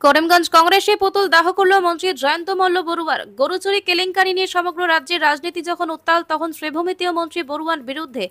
করিমগঞ্জ কংগ্রেসে পুতুল দাহ করল মন্ত্রী জয়ন্ত মল্ল বড়ুয়ার। গরু চুরি কেলেঙ্কারি নিয়ে সমগ্র রাজ্যের রাজনীতি যখন উত্তাল, তখন শ্রীভূমিতেও মন্ত্রী বড়ুয়ার বিরুদ্ধে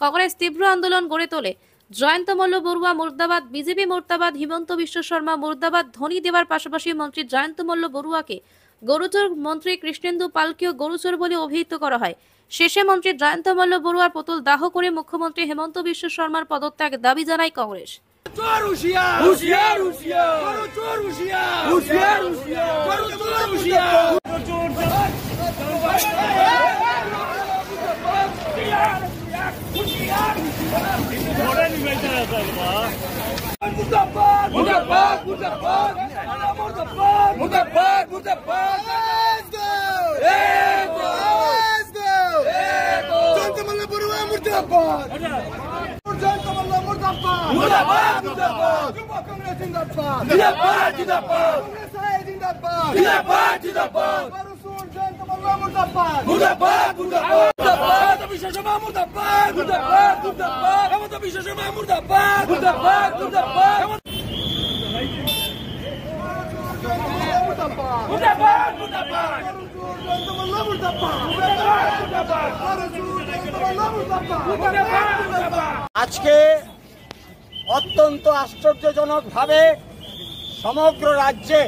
কংগ্রেস তীব্র আন্দোলন গড়ে তোলে। জয়ন্ত মল্ল বড়ুয়া মুর্দাবাদ, বিজেপি মুর্দাবাদ, হিমন্ত বিশ্ব শর্মা মুর্দাবাদ ধ্বনি দেওয়ার পাশাপাশি মন্ত্রী জয়ন্ত মল্ল বড়ুয়াকে গরুচোর মন্ত্রী কৃষ্ণেন্দু পালকেও গরুচোর বলে অভিহিত করা হয়। শেষে মন্ত্রী জয়ন্ত মল্ল বড়ুয়ার পুতুল দাহ করে মুখ্যমন্ত্রী হেমন্ত বিশ্ব শর্মার পদত্যাগ দাবি জানায় কংগ্রেস। चोर होशियार होशियार होशियार करो चोर होशियार होशियार होशियार करो चोर होशियार चोर थोड़ा नहीं बेचा था मुर्दाबाद मुर्दाबाद मुर्दाबाद मुर्दाबाद मुर्दाबाद मुर्दाबाद let's go जयंत मल्ल बड़ुआ मुर्दाबाद जयंत मल्ल मुर्दाबाद मुर्दाबाद मुर्दाबाद युवा कांग्रेस जिंदाबाद जिंदाबाद जिंदाबाद कांग्रेस है जिंदाबाद जिंदाबाद जिंदाबाद वरुण जयंत मल्ल मुर्दाबाद मुर्दाबाद मुर्दाबाद मुर्दाबाद विशेषमा मुर्दाबाद मुर्दाबाद मुर्दाबाद हम तो विशेषमा मुर्दाबाद मुर्दाबाद मुर्दाबाद मुर्दाबाद मुर्दाबाद जयंत मल्ल मुर्दाबाद मुर्दाबाद जयंत मल्ल मुर्दाबाद আজকে অত্যন্ত আশ্চর্যজনকভাবে সমগ্র রাজ্যে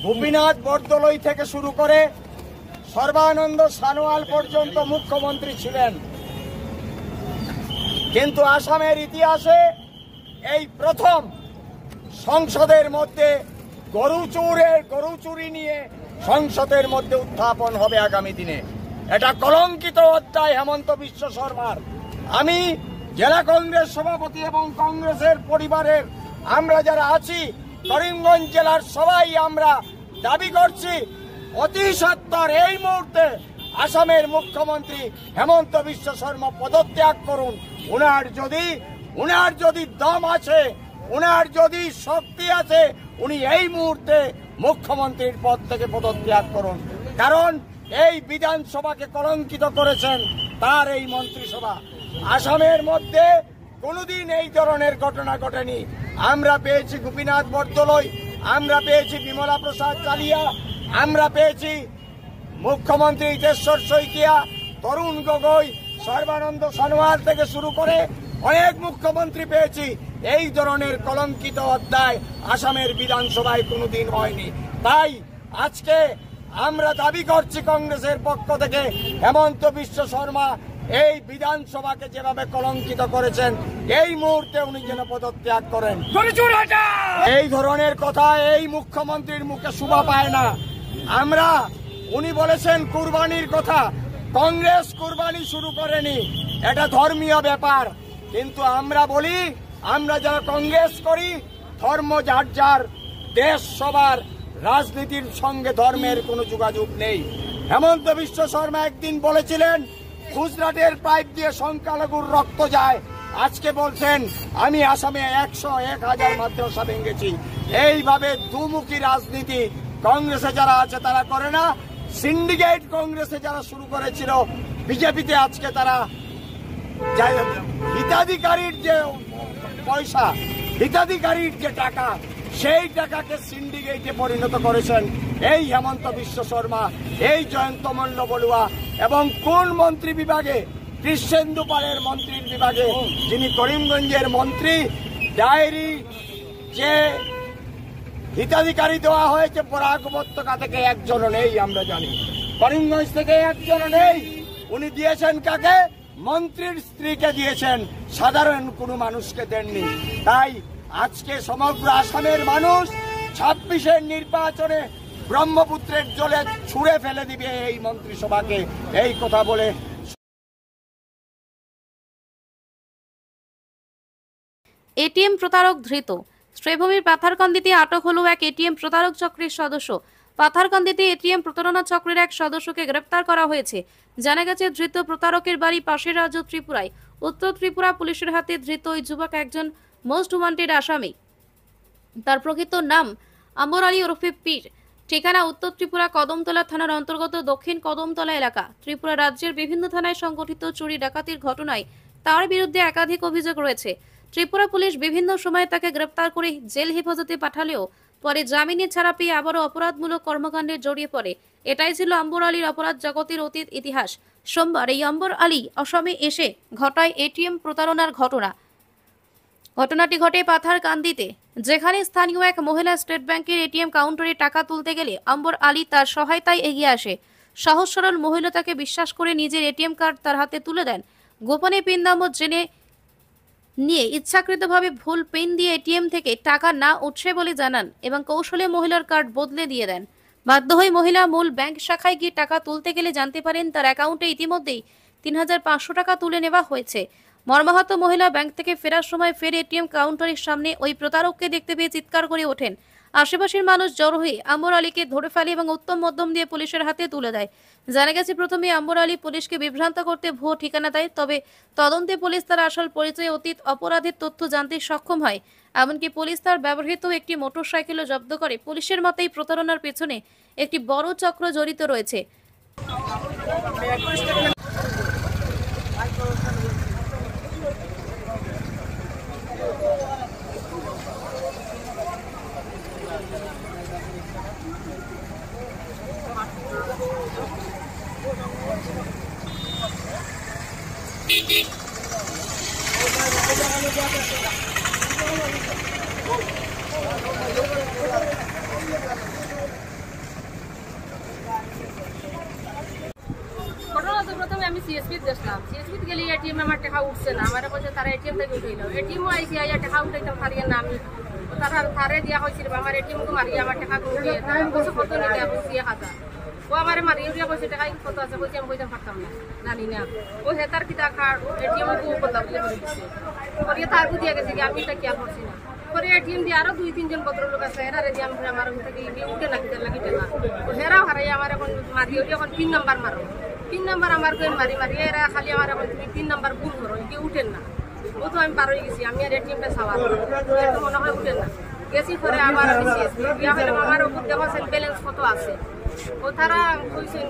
গোপীনাথ বরদলৈ থেকে শুরু করে সর্বানন্দ সানোয়াল পর্যন্ত মুখ্যমন্ত্রী ছিলেন, কিন্তু আসামের ইতিহাসে এই প্রথম সংসদের মধ্যে গরু চুরি নিয়ে সংসদের মধ্যে উত্থাপন হবে আগামী দিনে। এটা কলঙ্কিত অধ্যায় হেমন্ত বিশ্ব শর্মার। আমি জেলা কংগ্রেস সভাপতি এবং কংগ্রেসের পরিবারের আমরা যারা আছি করিমগঞ্জ জেলার সবাই আমরা দাবি করছি অতি সত্বর এই মুহূর্তে আসামের মুখ্যমন্ত্রী হেমন্ত বিশ্ব শর্মা পদত্যাগ করুন। উনার যদি দম আছে, উনার যদি শক্তি আছে, উনি এই মুহূর্তে মুখ্যমন্ত্রীর পদ থেকে পদত্যাগ করুন। কারণ এই বিধানসভাকে কলঙ্কিত করেছেন তার এই মন্ত্রিসভা। আসামের মধ্যে কোনোদিন এই ধরনের ঘটনা ঘটেনি। আমরা পেয়েছি গোপীনাথ বরদলৈ, আমরা পেয়েছি বিমলা প্রসাদ চালিয়া, আমরা পেয়েছি মুখ্যমন্ত্রী হিতেশ্বর শইকিয়া, তরুণ গগৈ, সর্বানন্দ সানোয়াল থেকে শুরু করে অনেক মুখ্যমন্ত্রী পেয়েছি। এই ধরনের কলঙ্কিত অধ্যায় আসামের বিধানসভায় কোনোদিন হয়নি। তাই আজকে আমরা দাবি করছি কংগ্রেসের পক্ষ থেকে হেমন্ত বিশ্ব শর্মা এই বিধানসভাকে যেভাবে কলঙ্কিত করেছেন এই মুহূর্তে উনি যেন পদত্যাগ করেন। এই ধরনের কথা এই মুখ্যমন্ত্রীর মুখে শোভা পায় না। উনি বলেছেন কুরবানির কথা, কংগ্রেস কুরবানি শুরু করেনি, এটা ধর্মীয় ব্যাপার। কিন্তু আমরা বলি, আমরা যারা কংগ্রেস করি ধর্ম যার যার, দেশ সবার, রাজনীতির সঙ্গে ধর্মের কোনো যোগাযোগ নেই। হেমন্ত বিশ্ব শর্মা একদিন বলেছিলেন গুজরাটের পাইপ দিয়ে সংখ্যালঘুর রক্ত যায়, আজকে বলছেন আমি আসামে 100-1000 মাদ্রাসা ভেঙেছি। এইভাবে দুমুখী রাজনীতি কংগ্রেসে যারা আছে তারা করে না। সিন্ডিকেট কংগ্রেসে যারা শুরু করেছিল বিজেপিতে, আজকে তারা হিতাধিকারীর যে পয়সা, হিতাধিকারীর যে টাকা, সেই টাকাকে সিন্ডিকেটে পরিণত করেছেন এই হেমন্ত বিশ্ব শর্মা, এই জয়ন্ত মল্ল বড়ুয়া এবং কোন মন্ত্রী বিভাগে, কৃষ্ণেন্দু পালের মন্ত্রীর বিভাগে, যিনি করিমগঞ্জের মন্ত্রী। ডায়েরি যে হিতাধিকারী দেওয়া হয়েছে বরাক উপত্যকা থেকে একজনও নেই, আমরা জানি করিমগঞ্জ থেকে একজনও নেই। উনি দিয়েছেন কাকে? মন্ত্রীর স্ত্রীকে দিয়েছেন, সাধারণ কোনো মানুষকে দেননি। তাই আজকে সমগ্র আসামের মানুষ 26-এর নির্বাচনে ব্রহ্মপুত্রের জলে ছুঁড়ে ফেলে দিবে এই মন্ত্রিসভাকে, এই কথা বলে। এটিএম প্রতারক ধৃত। শ্রীভূমির পাথারকান্দিতে আটক হলো এক এটিএম প্রতারক চক্রের সদস্য। পাথারকান্দিতে এটিএম প্রতারণা চক্রের এক সদস্যকে গ্রেপ্তার করা হয়েছে। জানা গেছে ধৃত প্রতারকের বাড়ি পাশের রাজ্য ত্রিপুরায়। উত্তর ত্রিপুরা পুলিশের হাতে ধৃত ওই যুবক একজন মোস্ট ওয়ান্টেড আসামি। তার প্রকৃত নাম আম্বর আলী ওরফে পীর। ঠিকানা উত্তর ত্রিপুরা কদমতলা থানার অন্তর্গত দক্ষিণ কদমতলা এলাকা। ত্রিপুরা রাজ্যের বিভিন্ন থানায় সংগঠিত চুরি ডাকাতির ঘটনায় তার বিরুদ্ধে একাধিক অভিযোগ রয়েছে। ত্রিপুরা পুলিশ বিভিন্ন সময়ে তাকে গ্রেপ্তার করে জেল হেফাজতে পাঠালেও পরে জামিনে ছাড়া পেয়ে আবারও অপরাধমূলক কর্মকাণ্ডে জড়িয়ে পড়ে। এটাই ছিল আম্বর আলীর অপরাধ জগতের অতীত ইতিহাস। সোমবার এই আম্বর আলী অসমে এসে ঘটায় এটিএম প্রতারণার ঘটনাটি ঘটে পাথারকান্দিতে, যেখানে স্থানীয় এক মহিলা স্টেট ব্যাংকের এটিএম কাউন্টারে টাকা তুলতে গেলে আম্বর আলী তার সহায়তায় এগিয়ে আসে। সহজ সরল মহিলা তাকে বিশ্বাস করে নিজের এটিএম কার্ড তার হাতে তুলে দেন। গোপনে পিন নম্বর জেনে নিয়ে ইচ্ছাকৃতভাবে ভুল পিন দিয়ে এটিএম থেকে টাকা না উঠছে বলে জানান এবং কৌশলে মহিলার কার্ড বদলে দিয়ে দেন। বাধ্য হয়ে মহিলা মূল ব্যাংক শাখায় গিয়ে টাকা তুলতে গেলে জানতে পারেন তার অ্যাকাউন্টে ইতিমধ্যেই ৩৫০০ টাকা তুলে নেওয়া হয়েছে। মর্মাহত মহিলা ব্যাংক থেকে ফেরার সময় ফের এটিএম কাউন্টারের সামনে ওই প্রতারককে দেখতে পেয়ে চিৎকার করে ওঠেন। আশেপাশের মানুষ জড়ো হয়ে আম্বর আলীকে ধরে ফেলে এবং উত্তম মধ্যম দিয়ে পুলিশের হাতে তুলে দেয়। জানা গেছে, প্রথমে আম্বর আলী পুলিশকে বিভ্রান্ত করতে ভুয়ো ঠিকানা দেয়, তবে তদন্তে পুলিশ তার আসল পরিচয় অতীত অপরাধের তথ্য জানতে সক্ষম হয়। এমনকি পুলিশ তার ব্যবহৃত একটি মোটরসাইকেলও জব্দ করে। পুলিশের মতে এই প্রতারণার পেছনে একটি বড় চক্র জড়িত রয়েছে। প্রথমে আমি সিএসপিতে দেখলাম, সিএসপিতে গেলে এটিএম আমার টাকা উঠছে না, আমার কাছে তারা এটিএম থেকে উঠাইল। এটিএমও আইসি আইয়া টাকা উঠাইতাম পারিয়ে না, আমি তারা তারে দিয়া হয়েছিল আমার এটিএমকে মারিয়ে আমার টাকা উঠিয়ে তারা বসে কত নিতে বুঝিয়ে খাতা ও আমার মারিয়ে উঠিয়া কইছে টাকা কত আছে, কইছে আমি কইতাম পারতাম না, জানি না। ও হেতার কিতা কার্ড এটিএমকে কথা বলে করে দিচ্ছে, করিয়ে তার বুঝিয়ে গেছে কি আমি এটা কেয়ার করছি না। পরে এটিএম দিয়ে আরো 2-3 ভদ্রলোক আছে, হেরারে দিয়ে আমার থেকে উঠে না কিতা লাগি টাকা ও হেরাও হারাই আমার এখন মারিয়ে উঠিয়ে এখন 3 নাম্বার মারো, 3 নাম্বার আমার মারি মারি এরা খালি আমার এখন তুমি 3 নাম্বার ভুল করো, কেউ উঠেন না। ও তো আমি পার হয়ে গেছি, আমি আর এটিএমটা চাওয়া তো মনে হয় উঠেন না। গেছি পরে আবার আমি সিএসপি বিয়া হইলাম, আমার উপর দেখছেন ব্যালেন্স কত আছে, ও তারা কইছেন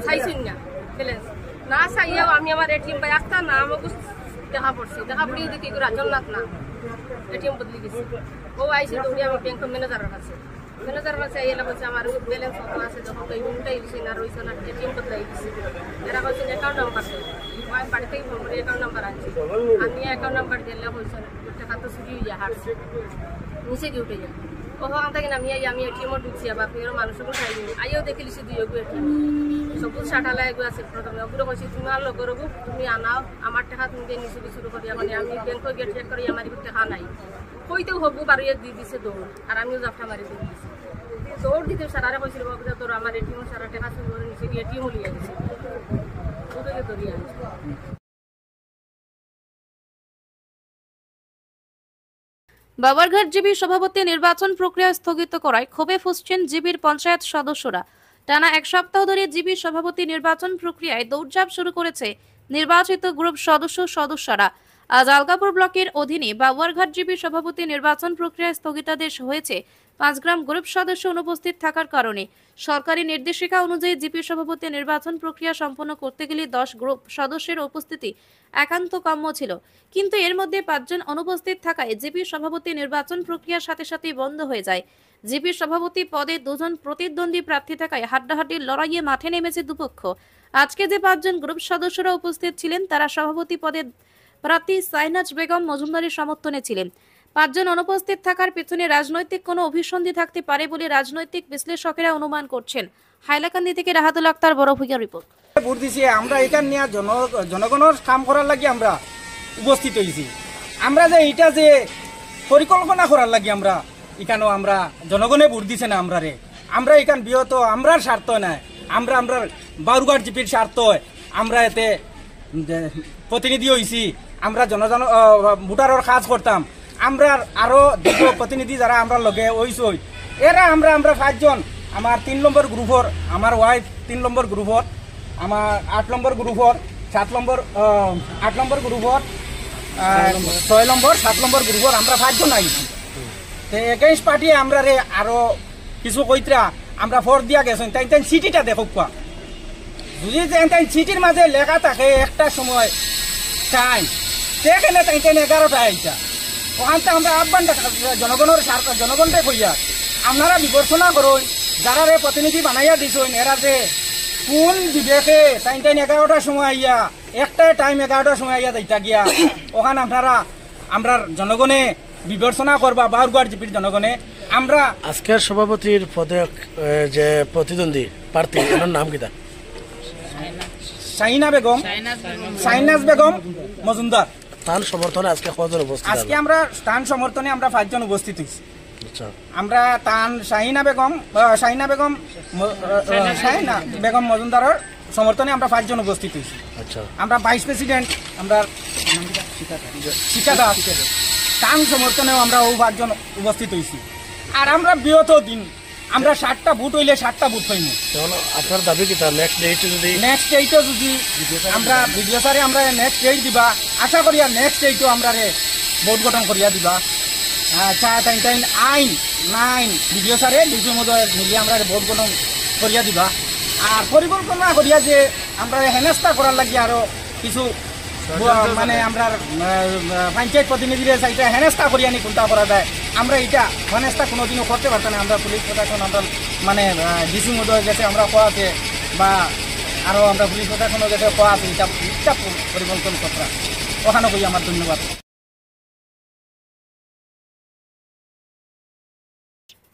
চাইছেন না ব্যালেন্স না চাইয়াও আমি আমার এটিএম পাই একটা না আমাকে দেখা পড়ছি, দেখা পড়িয়ে দেখি রাজনাথ না এটিএম বদলে গেছি। ও আইসি দৌড়ি আমার ব্যাংকের ম্যানেজারের কাছে এলা বলছে আমার ব্যালেন্স কত আছে, যখন তো উল্টাই দিছি না রয়েছে না এটিএম বদলাই দিছি। এরা বলছেন অ্যাকাউন্ট নাম্বার দেয়, আমি বাড়ি থেকে ফোন করে অ্যাকাউন্ট নাম্বার আনছি, আমি অ্যাকাউন্ট নাম্বার দিলে বলছেন টাকা তো চুরি হয়ে যায়, হারছে নিচে কি উঠে যায়। ওখান থেকে আমি এটিএমও ঢুকছি, আবার ফেরো মানুষকে খাইনি আইও দেখে লিছি 2 এগুলো এটিএম সবুজ সাটালা এগুলো আছে। প্রথমে ওগুলো কইছি তুমি আর লগর তুমি আনাও, আমার টাকা তুমি দিয়ে নিচে শুরু করি, মানে আমি ব্যাংকে গিয়ে চেক করি আমার টাকা নাই, কইতেও হবু বাড়িয়ে দিয়ে দিছে দৌড়, আর আমিও জাফটা মারি দিয়ে দিছি। দৌড় দিতে সারারে কইছিল বাবুরা তোর আমার এটিএম সারা টাকা শুরু করে নিচে গিয়ে এটিএম লিয়ে গেছে, ওদেরকে ধরিয়ে আনছে। বাবরঘাট জিবির সভাপতি নির্বাচন প্রক্রিয়া স্থগিত করায় ক্ষোভে ফুঁসছেন জিবির পঞ্চায়েত সদস্যরা। টানা 1 সপ্তাহ ধরে জিবির সভাপতি নির্বাচন প্রক্রিয়ায় দৌড়ঝাঁপ শুরু করেছে নির্বাচিত গ্রুপ সদস্যরা। আজ আলগাপুর ব্লকের অধীনে বাবুয়ারঘাট জিবির সভাপতি নির্বাচন প্রক্রিয়ায় স্থগিতাদেশ হয়েছে 5 গ্রাম গ্রুপ সদস্য অনুপস্থিত থাকার কারণে। সরকারি নির্দেশিকা অনুযায়ী জিপি সভাপতি নির্বাচন প্রক্রিয়া সম্পন্ন করতে গেলে 10 গ্রুপ সদস্যের উপস্থিতি একান্ত কাম্য ছিল, কিন্তু এর মধ্যে 5 জন অনুপস্থিত থাকায় জিপি সভাপতি নির্বাচন প্রক্রিয়ার সাথে সাথেই বন্ধ হয়ে যায়। জিপি সভাপতি পদে 2 জন প্রতিদ্বন্দ্বী প্রার্থী থাকায় হাড্ডাহাড্ডির লড়াইয়ে মাঠে নেমেছে দুপক্ষ। আজকে যে 5 জন গ্রুপ সদস্যরা উপস্থিত ছিলেন তারা সভাপতি পদে প্রার্থী সাইনাজ বেগম মজুমদারের সমর্থনে ছিলেন। 5 জন অনুপস্থিত থাকার পেছনে রাজনৈতিক কোনো অভিসন্ধি থাকতে পারে বলে রাজনৈতিক বিশ্লেষকেরা অনুমান করছেন। হাইলাকান্দি থেকে রাহাতুল আক্তার, বড় ভূঁইয়া রিপোর্ট। ভোট দিছি আমরা এখান নিয়ে জনগণের কাম করার লাগি আমরা উপস্থিত হয়েছি। আমরা যে এটা যে পরিকল্পনা করার লাগি আমরা এখানেও আমরা জনগণে ভোট দিছে না আমরা এখান বিহত আমরার স্বার্থ নাই, আমরা বাবুরঘাট জিপির স্বার্থ, আমরা এতে প্রতিনিধি হয়েছি, আমরা ভোটারের কাজ করতাম। আমরা আরো দুটো প্রতিনিধি যারা আমরা লগে হইছই এরা আমরা 5 জন, আমার 3 নম্বর গ্রুপর, আমার ওয়াইফ 3 নম্বর গ্রুপর, আমার 8 নম্বর গ্রুপর, 7 নম্বর 8 নম্বর গ্রুপর, 6 নম্বর 7 নম্বর গ্রুপর আমরা 5 জন আইছি। তো এগেইনস্ট পার্টি আমরা রে আরো কিছু কইত্রা আমরা ফোর দিয়া গেছেন, তাই সিটিটা দেখুক কোয়া যদি তাই সিটির মাঝে লেখা থাকে একটা সময় টাইম সেখানে তাই 11টা আইতা ওখান থেকে আমরা আহ্বানটা জনগণের জনগণটাই কইয়া আপনারা বিবেচনা করুন যারা রে প্রতিনিধি বানাইয়া দিছেন এরা যে কোন বিবেকে টাইম 11টার সময় আইয়া একটাই টাইম 11টার সময় আইয়া যাইতা গিয়া ওখানে আপনারা আমরা জনগণে বিবেচনা করবা বারগুয়ার জিপির জনগণে আমরা আজকের সভাপতির পদে যে প্রতিদ্বন্দ্বী প্রার্থী এর নাম কিতা? শাহিনাজ বেগম মজুমদার। তার সমর্থনে আজকে কতজন উপস্থিত? আজকে আমরা স্থান সমর্থনে আমরা 5 জন উপস্থিত হয়েছি। আচ্ছা, আমরা শাহিনা বেগম মজুমদারের সমর্থনে আমরা 5 জন উপস্থিত হয়েছি। আচ্ছা, আমরা ভাইস প্রেসিডেন্ট আমরা শিখা দাস তার সমর্থনেও আমরা 5 জন উপস্থিত হয়েছি। আর আমরা বিগত দিন আমরা 7টা ভোট হইলে 7টা ভোট পাইব। আপনার দাবি কিতা? নেক্সট ডেটে যদি আমরা ভিডিও সারে আমরা নেক্সট ডেট দিবা, আশা করি আর নেক্সট ডেটও আমরা ভোট গঠন করিয়া দিবা। আইন নাইন ভিডিও সারে ডিসি মধ্যে মিলিয়ে আমরা ভোট গঠন করিয়া দিবা। আর পরিকল্পনা করিয়া যে আমরা হেনস্থা করার লাগি আরো কিছু মানে আমরা পঞ্চায়েত প্রতিনিধিদের সাইটে হেনস্থা করিয়া নি কোনটা করা যায় আমরা এটা হেনস্থা কোনোদিনও করতে পারতাম না। আমরা পুলিশ প্রশাসন আমরা মানে ডিসি মধ্যে গেছে আমরা কোয়া আছে বা আরও আমরা পুলিশ প্রশাসনও গেছে কোয়া আছে এটা পরিকল্পনা করা ওখানে কই আমার ধন্যবাদ।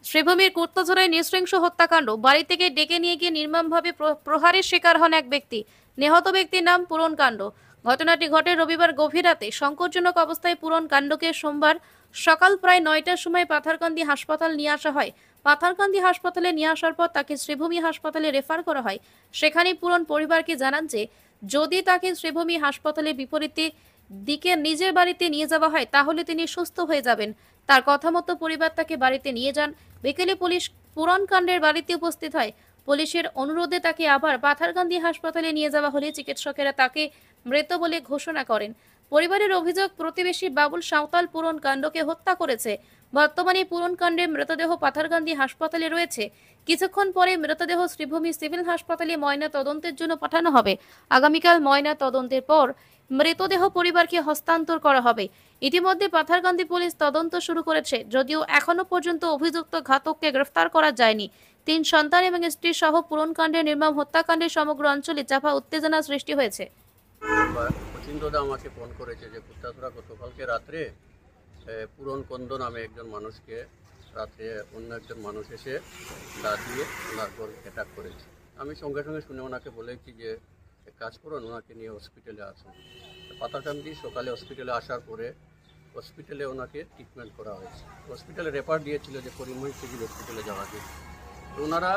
শ্রীভূমির কুর্তঝোড়ায় নৃশংস হত্যাকাণ্ড, বাড়ি থেকে ডেকে নিয়ে গিয়ে নির্মমভাবে প্রহারের শিকার হন এক ব্যক্তি। নিহত ব্যক্তির নাম পূরণ কাণ্ড। ঘটনাটি ঘটে রবিবার গভীর রাতে। সংকটজনক অবস্থায় পূরণ কাণ্ডকে সোমবার সকাল প্রায় 9টার সময় পাথারকান্দি হাসপাতাল নিয়ে আসা হয়। পাথারকান্দি হাসপাতালে নিয়ে আসার পর তাকে শ্রীভূমি হাসপাতালে রেফার করা হয়। সেখানে পূরণ পরিবারকে জানান যে যদি তাকে শ্রীভূমি হাসপাতালে বিপরীতে দিকে নিজের বাড়িতে নিয়ে যাওয়া হয় তাহলে তিনি সুস্থ হয়ে যাবেন। তার কথা মতো পরিবার তাকে বাড়িতে নিয়ে যান। বিকেলে পুলিশ পূরণ কাণ্ডের বাড়িতে উপস্থিত হয়। পুলিশের অনুরোধে তাকে আবার পাথারকান্দি হাসপাতালে নিয়ে যাওয়া হলে চিকিৎসকেরা তাকে মৃত বলে ঘোষণা করেন। পরিবারের অভিযোগ, প্রতিবেশী বাবুল সাঁওতাল পূরণ কাণ্ডকে হত্যা করেছে। বর্তমানে পূরণ কাণ্ডের মৃতদেহ পাথারকান্দি হাসপাতালে রয়েছে। কিছুক্ষণ পরে মৃতদেহ শ্রীভূমি সিভিল হাসপাতালে ময়না তদন্তের জন্য পাঠানো হবে। আগামীকাল ময়না তদন্তের পর মৃতদেহ পরিবারকে হস্তান্তর করা হবে। ইতিমধ্যে পাথারকান্দি পুলিশ তদন্ত শুরু করেছে, যদিও এখনো পর্যন্ত অভিযুক্ত ঘাতককে গ্রেফতার করা যায়নি। 3 সন্তান এবং স্ত্রী সহ পূরণ কাণ্ডের নির্মম হত্যাকাণ্ডে সমগ্র অঞ্চলে চাপা উত্তেজনা সৃষ্টি হয়েছে। অচিন্তদা আমাকে ফোন করেছে যে কুত্তাছড়া গতকালকে রাত্রে পূরণ কন্দ নামে একজন মানুষকে রাত্রে অন্য একজন মানুষ এসে দা দিয়ে ওনার পর অ্যাটাক করেছে। আমি সঙ্গে সঙ্গে শুনে ওনাকে বলেছি যে এক কাজ করুন, ওনাকে নিয়ে হসপিটালে আসুন। পাতাকান্দি সকালে হসপিটালে আসার পরে হসপিটালে ওনাকে ট্রিটমেন্ট করা হয়েছে। হসপিটালে রেফার দিয়েছিল যে করিমগঞ্জ সিভিল হসপিটালে যাওয়া যায়। তো ওনারা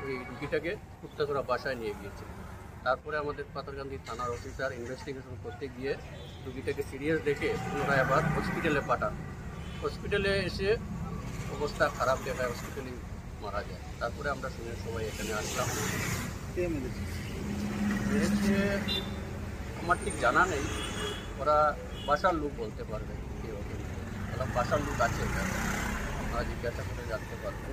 ওই রুগীটাকে কুত্তাছড়া বাসায় নিয়ে গিয়েছে। তারপরে আমাদের পাতারকান্দি থানার অফিসার ইনভেস্টিগেশন করতে গিয়ে রুগীটাকে সিরিয়াস দেখে পুনরায় আবার হসপিটালে পাঠান। হসপিটালে এসে অবস্থা খারাপ দেখায়, হসপিটালেই মারা যায়। তারপরে আমরা শুনে সবাই এখানে আসলাম। আমার ঠিক জানা নেই, ওরা বাসার লোক বলতে পারবে কেউ হবে, ওরা বাসার লোক আছে, আপনারা জিজ্ঞাসা করে জানতে পারবেন।